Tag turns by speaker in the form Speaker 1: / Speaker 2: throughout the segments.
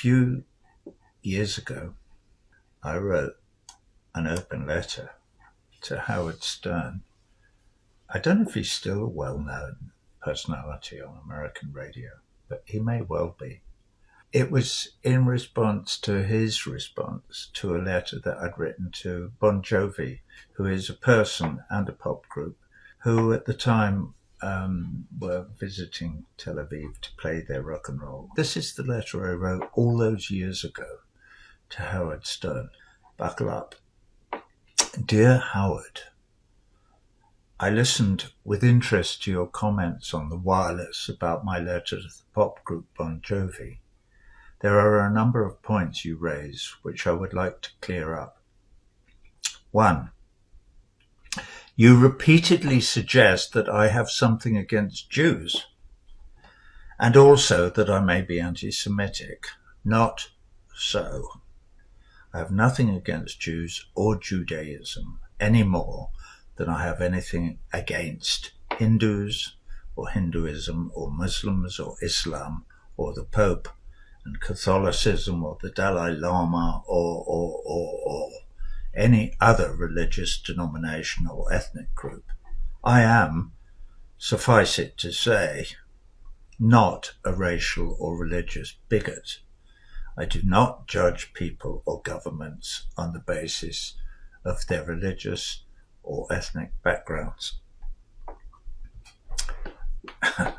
Speaker 1: few years ago, I wrote an open letter to Howard Stern. I don't know if he's still a well-known personality on American radio, but he may well be. It was in response to his response to a letter that I'd written to Bon Jovi, who is a person and a pop group, who at the time were visiting Tel Aviv to play their rock and roll. This is the letter I wrote all those years ago to Howard Stern. Buckle up. Dear Howard, I listened with interest to your comments on the wireless about my letter to the pop group Bon Jovi. There are a number of points you raise which I would like to clear up. 1. You repeatedly suggest that I have something against Jews, and also that I may be anti-Semitic. Not so. I have nothing against Jews or Judaism any more than I have anything against Hindus or Hinduism or Muslims or Islam or the Pope and Catholicism or the Dalai Lama or any other religious denomination or ethnic group. I am, suffice it to say, not a racial or religious bigot. I do not judge people or governments on the basis of their religious or ethnic backgrounds. I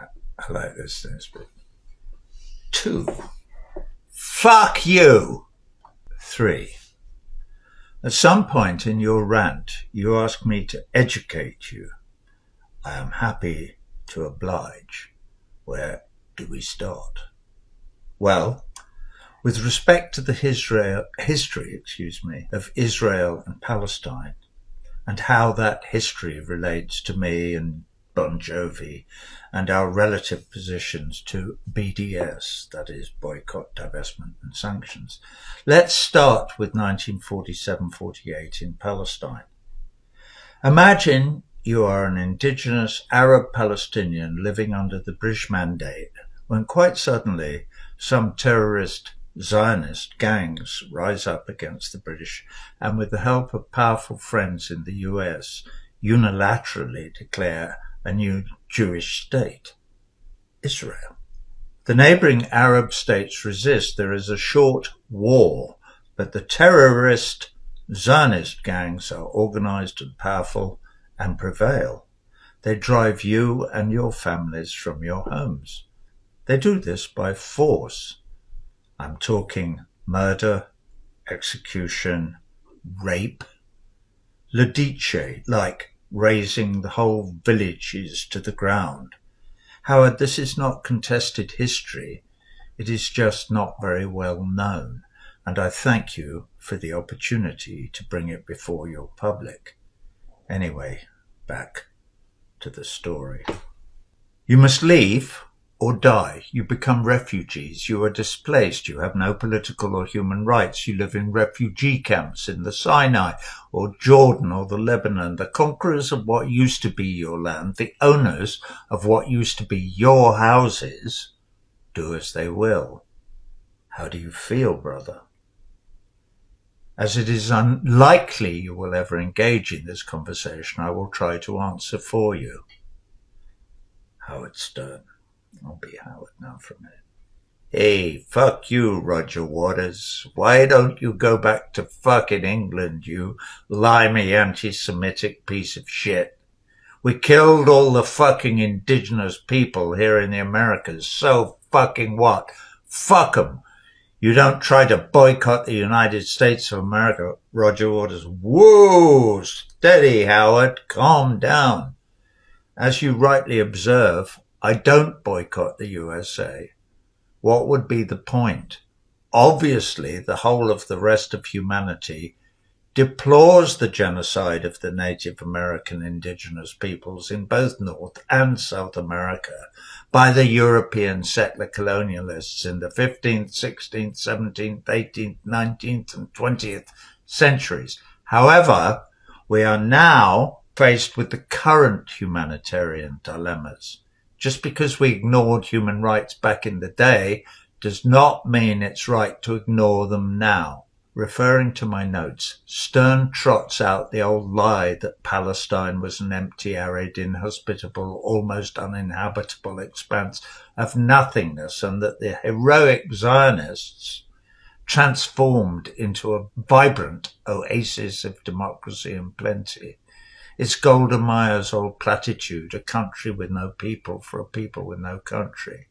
Speaker 1: like this bit. 2. Fuck you! 3. At some point in your rant, you ask me to educate you. I am happy to oblige. Where do we start? Well, with respect to the history of Israel and Palestine, and how that history relates to me and Bon Jovi and our relative positions to BDS, that is boycott, divestment and sanctions. Let's start with 1947-48 in Palestine. Imagine you are an indigenous Arab Palestinian living under the British Mandate when quite suddenly some terrorist Zionist gangs rise up against the British and with the help of powerful friends in the US unilaterally declare a new Jewish state, Israel. The neighboring Arab states resist. There is a short war, but the terrorist Zionist gangs are organized and powerful and prevail. They drive you and your families from your homes. They do this by force. I'm talking murder, execution, rape, Ladice, like razing the whole villages to the ground. Howard, this is not contested history. It is just not very well known, and I thank you for the opportunity to bring it before your public. Anyway, back to the story. You must leave or die. You become refugees. You are displaced. You have no political or human rights. You live in refugee camps in the Sinai or Jordan or the Lebanon. The conquerors of what used to be your land, the owners of what used to be your houses, do as they will. How do you feel, brother? As it is unlikely you will ever engage in this conversation, I will try to answer for you. Howard Stern. I'll be Howard now for a minute. Hey, fuck you, Roger Waters. Why don't you go back to fucking England, you limey anti-Semitic piece of shit? We killed all the fucking indigenous people here in the Americas. So fucking what? Fuck 'em. You don't try to boycott the United States of America, Roger Waters. Whoa, steady, Howard. Calm down. As you rightly observe, I don't boycott the USA. What would be the point? Obviously, the whole of the rest of humanity deplores the genocide of the Native American indigenous peoples in both North and South America by the European settler colonialists in the 15th, 16th, 17th, 18th, 19th and 20th centuries. However, we are now faced with the current humanitarian dilemmas. Just because we ignored human rights back in the day does not mean it's right to ignore them now. Referring to my notes, Stern trots out the old lie that Palestine was an empty, arid, inhospitable, almost uninhabitable expanse of nothingness, and that the heroic Zionists transformed into a vibrant oasis of democracy and plenty. It's Golda Meir's old platitude, a country with no people for a people with no country.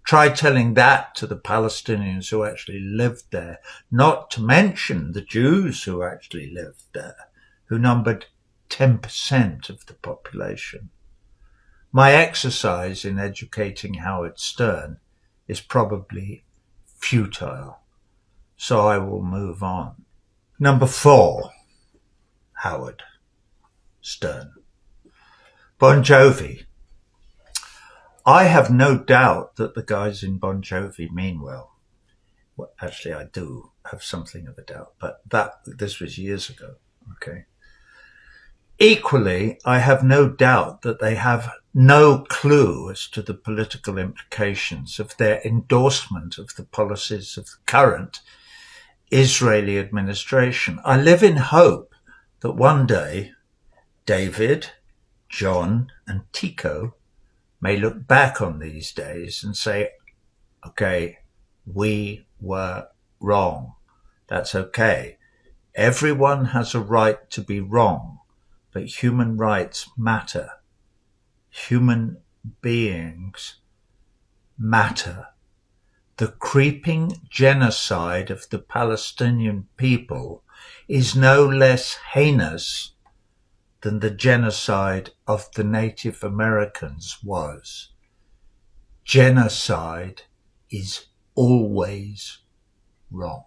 Speaker 1: Try telling that to the Palestinians who actually lived there, not to mention the Jews who actually lived there, who numbered 10% of the population. My exercise in educating Howard Stern is probably futile, so I will move on. Number 4, Howard Stern. Bon Jovi. I have no doubt that the guys in Bon Jovi mean well. Well, actually, I do have something of a doubt, but this was years ago. Okay. Equally, I have no doubt that they have no clue as to the political implications of their endorsement of the policies of the current Israeli administration. I live in hope that one day David, John, and Tico may look back on these days and say, okay, we were wrong. That's okay. Everyone has a right to be wrong, but human rights matter. Human beings matter. The creeping genocide of the Palestinian people is no less heinous than the genocide of the Native Americans was. Genocide is always wrong.